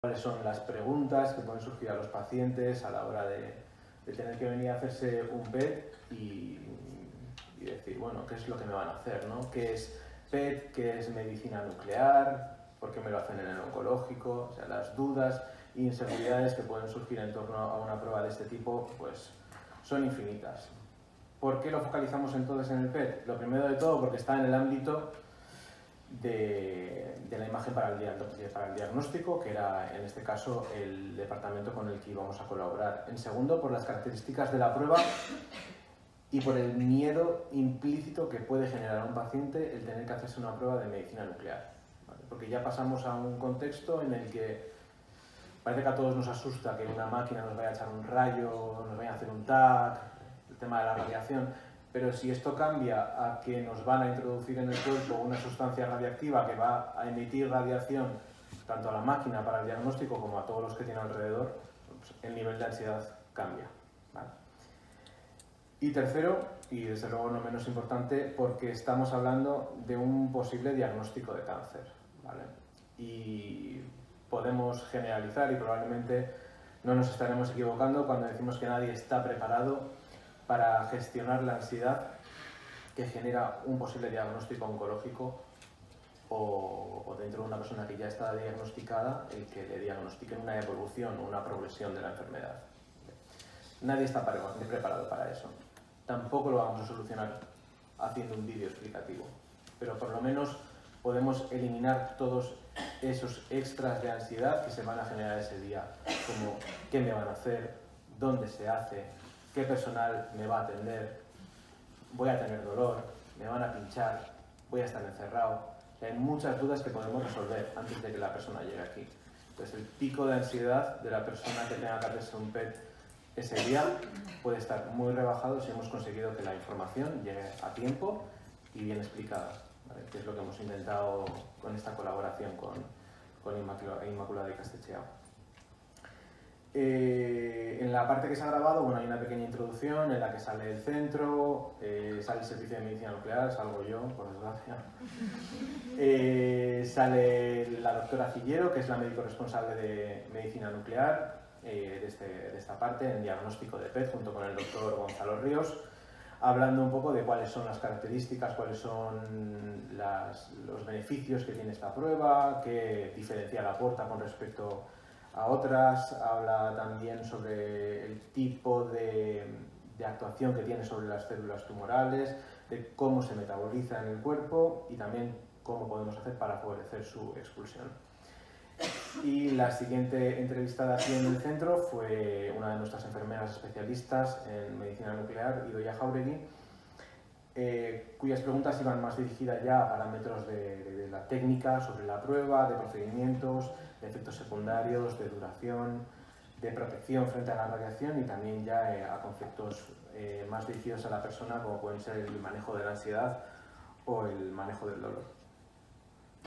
cuáles son las preguntas que pueden surgir a los pacientes a la hora de tener que venir a hacerse un PET y decir, bueno, ¿qué es lo que me van a hacer, ¿no? ¿Qué es PET? ¿Qué es medicina nuclear? ¿Por qué me lo hacen en el oncológico? O sea, las dudas e inseguridades que pueden surgir en torno a una prueba de este tipo, pues son infinitas. ¿Por qué lo focalizamos entonces en el PET? Lo primero de todo porque está en el ámbito de la imagen para el diagnóstico, que era en este caso el departamento con el que íbamos a colaborar. En segundo, por las características de la prueba y por el miedo implícito que puede generar a un paciente el tener que hacerse una prueba de medicina nuclear, ¿vale? Porque ya pasamos a un contexto en el que parece que a todos nos asusta que una máquina nos vaya a echar un rayo, nos vaya a hacer un TAC, el tema de la radiación. Pero si esto cambia a que nos van a introducir en el cuerpo una sustancia radiactiva que va a emitir radiación tanto a la máquina para el diagnóstico como a todos los que tiene alrededor, pues el nivel de ansiedad cambia, ¿vale? Y tercero, y desde luego no menos importante, porque estamos hablando de un posible diagnóstico de cáncer, ¿vale? Y podemos generalizar y probablemente no nos estaremos equivocando cuando decimos que nadie está preparado para gestionar la ansiedad que genera un posible diagnóstico oncológico o dentro de una persona que ya está diagnosticada, el que le diagnostiquen una evolución o una progresión de la enfermedad. Nadie está preparado para eso. Tampoco lo vamos a solucionar haciendo un vídeo explicativo, pero por lo menos podemos eliminar todos esos extras de ansiedad que se van a generar ese día, como qué me van a hacer, dónde se hace, qué personal me va a atender, voy a tener dolor, me van a pinchar, voy a estar encerrado. O sea, hay muchas dudas que podemos resolver antes de que la persona llegue aquí. Entonces, el pico de ansiedad de la persona que tenga que hacerse un PET ese día puede estar muy rebajado si hemos conseguido que la información llegue a tiempo y bien explicada, ¿vale? Que es lo que hemos intentado con esta colaboración con Inmaculada y Castechea. En la parte que se ha grabado, bueno, hay una pequeña introducción en la que sale el centro, sale el servicio de medicina nuclear, salgo yo, por desgracia. Sale la doctora Cillero, que es la médico responsable de medicina nuclear de esta parte, en diagnóstico de PET, junto con el doctor Gonzalo Ríos, hablando un poco de cuáles son las características, cuáles son los beneficios que tiene esta prueba, qué diferencial aporta con respecto a otras. Habla también sobre el tipo de actuación que tiene sobre las células tumorales, de cómo se metaboliza en el cuerpo y también cómo podemos hacer para favorecer su expulsión. Y la siguiente entrevistada aquí en el centro fue una de nuestras enfermeras especialistas en medicina nuclear, Idoia Jauregui, cuyas preguntas iban más dirigidas ya a parámetros de la técnica, sobre la prueba, de procedimientos, de efectos secundarios, de duración, de protección frente a la radiación y también ya a conceptos más dirigidos a la persona, como pueden ser el manejo de la ansiedad o el manejo del dolor.